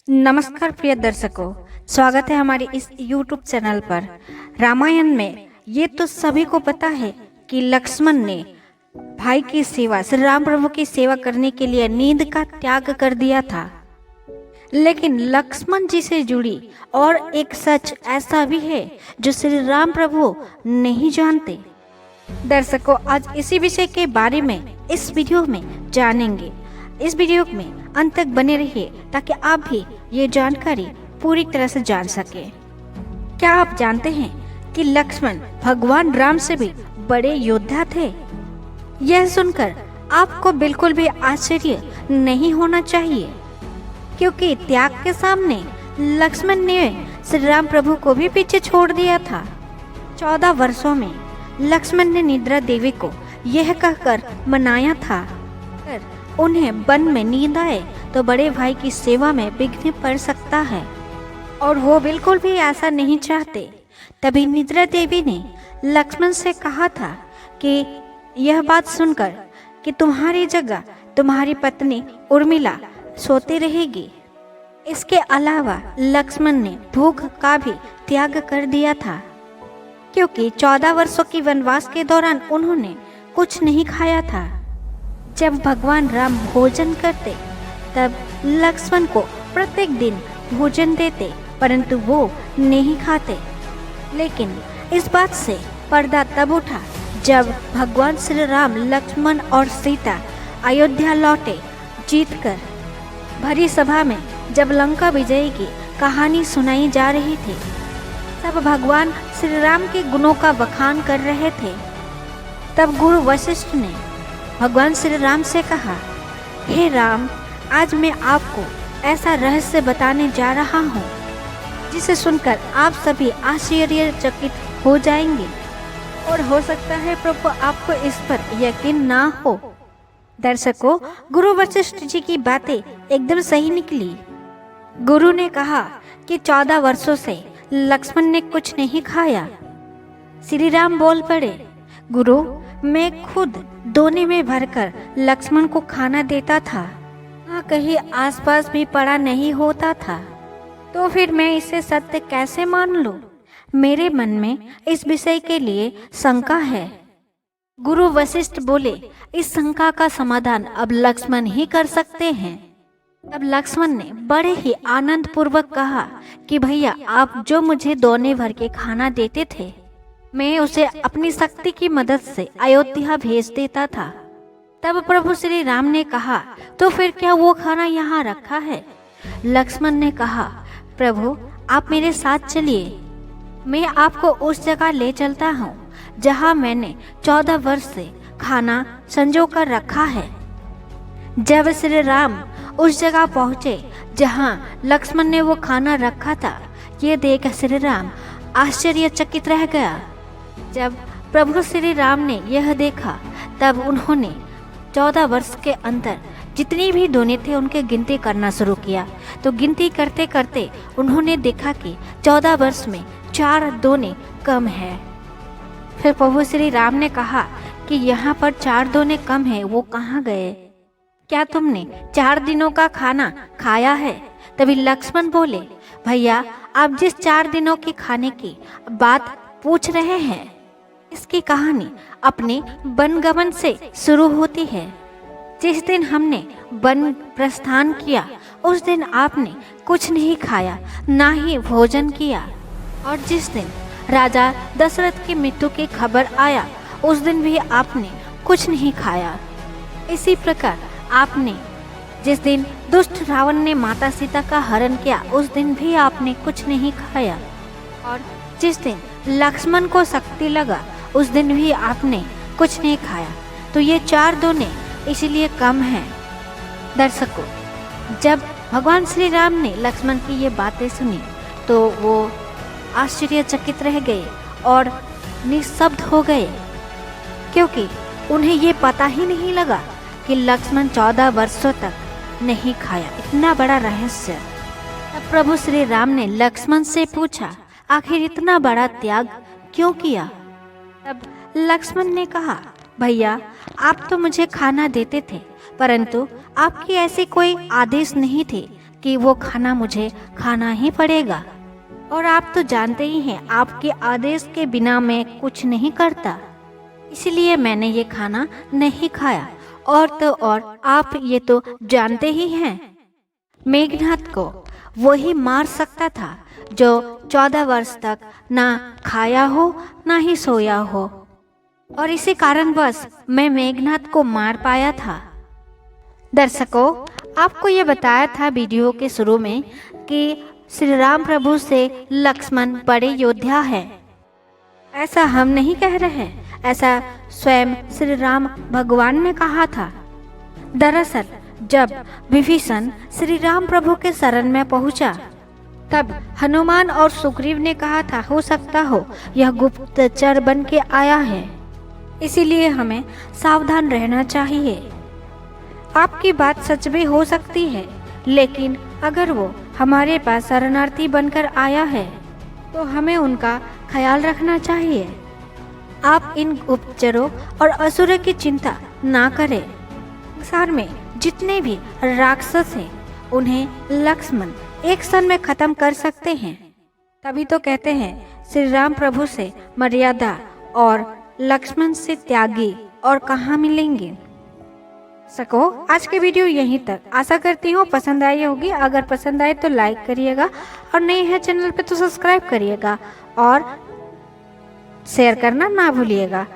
नमस्कार प्रिय दर्शकों, स्वागत है हमारे इस YouTube चैनल पर। रामायण में ये तो सभी को पता है कि लक्ष्मण ने भाई की सेवा, श्री राम प्रभु की सेवा करने के लिए नींद का त्याग कर दिया था। लेकिन लक्ष्मण जी से जुड़ी और एक सच ऐसा भी है जो श्री राम प्रभु नहीं जानते। दर्शकों, आज इसी विषय के बारे में इस वीडियो में जानेंगे। इस वीडियो में अंत तक बने रहिए ताकि आप भी ये जानकारी पूरी तरह से जान सके। क्या आप जानते हैं कि लक्ष्मण भगवान राम से भी बड़े योद्धा थे? यह सुनकर आपको बिल्कुल भी आश्चर्य नहीं होना चाहिए, क्योंकि त्याग के सामने लक्ष्मण ने श्री राम प्रभु को भी पीछे छोड़ दिया था। 14 वर्षों में लक्ष्मण ने निद्रा देवी को यह कहकर मनाया था, अगर उन्हें वन में नींद आए तो बड़े भाई की सेवा में विघ्न पड़ सकता है, और वो बिल्कुल भी ऐसा नहीं चाहते। तभी निद्रा देवी ने लक्ष्मण से कहा था कि यह बात सुनकर कि तुम्हारी जगह तुम्हारी पत्नी उर्मिला सोती रहेगी। इसके अलावा लक्ष्मण ने भूख का भी त्याग कर दिया था, क्योंकि 14 वर्षों की वनवास के दौरान उन्होंने कुछ नहीं खाया था। जब भगवान राम भोजन करते तब लक्ष्मण को प्रत्येक दिन भोजन देते, परंतु वो नहीं खाते। लेकिन इस बात से पर्दा तब उठा जब भगवान श्री राम, लक्ष्मण और सीता अयोध्या लौटे जीतकर। भरी सभा में जब लंका विजय की कहानी सुनाई जा रही थी, सब भगवान श्री राम के गुणों का बखान कर रहे थे। तब गुरु वशिष्ठ ने भगवान श्री राम से कहा, हे राम, आज मैं आपको ऐसा रहस्य बताने जा रहा हूँ जिसे सुनकर आप सभी आश्चर्यचकित हो जाएंगे, और हो सकता है प्रभु आपको इस पर यकीन ना हो। दर्शकों, गुरु वशिष्ठ जी की बातें एकदम सही निकली। गुरु ने कहा कि 14 वर्षों से लक्ष्मण ने कुछ नहीं खाया। श्री राम बोल पड़े, गुरु, मैं खुद दोने में भरकर लक्ष्मण को खाना देता था, हाँ, कहीं आसपास भी पड़ा नहीं होता था, तो फिर मैं इसे सत्य कैसे मान लूं? मेरे मन में इस विषय के लिए शंका है। गुरु वशिष्ठ बोले, इस शंका का समाधान अब लक्ष्मण ही कर सकते हैं। तब लक्ष्मण ने बड़े ही आनंद पूर्वक कहा कि भैया, आप जो मुझे दोने भर के खाना देते थे, मैं उसे अपनी शक्ति की मदद से अयोध्या भेज देता था। तब प्रभु श्री राम ने कहा, तो फिर क्या वो खाना यहाँ रखा है? लक्ष्मण ने कहा, प्रभु, आप मेरे साथ चलिए, मैं आपको उस जगह ले चलता हूँ जहाँ मैंने 14 वर्ष से खाना संजो कर रखा है। जब श्री राम उस जगह पहुँचे जहाँ लक्ष्मण ने वो खाना रखा था, ये देख श्री राम आश्चर्यचकित रह गया। जब प्रभु श्री राम ने यह देखा, तब उन्होंने 14 वर्ष के अंदर जितनी भी दोने थे उनके गिनती करना शुरू किया। तो गिनती करते करते उन्होंने देखा कि 14 वर्ष में 4 दोने कम है। फिर प्रभु श्री राम ने कहा कि यहाँ पर 4 दोने कम है, वो कहाँ गए? क्या तुमने 4 दिनों का खाना खाया है? तभी लक्ष्मण बोले, भैया, आप जिस 4 दिनों की खाने की बात पूछ रहे हैं, इसकी कहानी अपने वनगमन से शुरू होती है। जिस दिन हमने वन प्रस्थान किया, उस दिन आपने कुछ नहीं खाया, ना ही भोजन किया, और जिस दिन राजा दशरथ की मृत्यु की खबर आया, उस दिन भी आपने कुछ नहीं खाया। इसी प्रकार आपने जिस दिन दुष्ट रावण ने माता सीता का हरण किया, उस दिन भी आपने कुछ नहीं खाया, और जिस दिन लक्ष्मण को शक्ति लगा, उस दिन भी आपने कुछ नहीं खाया। तो ये 4 दोने इसलिए कम हैं। दर्शकों, जब भगवान श्री राम ने लक्ष्मण की ये बातें सुनी तो वो आश्चर्यचकित रह गए और निशब्द हो गए, क्योंकि उन्हें ये पता ही नहीं लगा कि लक्ष्मण 14 वर्षों तक नहीं खाया। इतना बड़ा रहस्य। तब प्रभु श्री राम ने लक्ष्मण से पूछा, आखिर इतना बड़ा त्याग क्यों किया? तब लक्ष्मण ने कहा, भैया, आप तो मुझे खाना देते थे, परंतु आपकी ऐसी कोई आदेश नहीं थे कि वो खाना मुझे खाना ही पड़ेगा। और आप तो जानते ही हैं, आपके आदेश के बिना मैं कुछ नहीं करता, इसलिए मैंने ये खाना नहीं खाया। और तो और आप ये तो जानते ही हैं, मेघनाथ को वही मार सकता था जो 14 वर्ष तक ना खाया हो ना ही सोया हो, और इसी कारणवश मैं मेघनाथ को मार पाया था। दर्शकों, आपको ये बताया था वीडियो के शुरू में कि श्री राम प्रभु से लक्ष्मण बड़े योद्धा हैं। ऐसा हम नहीं कह रहे हैं, ऐसा स्वयं श्री राम भगवान ने कहा था। दरअसल जब विभीषण श्री राम प्रभु के शरण में पहुंचा, तब हनुमान और सुग्रीव ने कहा था, हो सकता हो यह गुप्तचर बन के आया है, इसीलिए हमें सावधान रहना चाहिए। आपकी बात सच भी हो सकती है, लेकिन अगर वो हमारे पास शरणार्थी बनकर आया है तो हमें उनका ख्याल रखना चाहिए। आप इन गुप्तचरों और असुरों की चिंता ना करें। संसार में जितने भी राक्षस हैं, उन्हें लक्ष्मण एक क्षण में खत्म कर सकते हैं। तभी तो कहते हैं, श्री राम प्रभु से मर्यादा और लक्ष्मण से त्यागी और कहाँ मिलेंगे। सको आज के वीडियो यहीं तक। आशा करती हूँ पसंद आई होगी। अगर पसंद आए तो लाइक करिएगा, और नए हैं चैनल पे तो सब्सक्राइब करिएगा और शेयर करना ना भूलिएगा।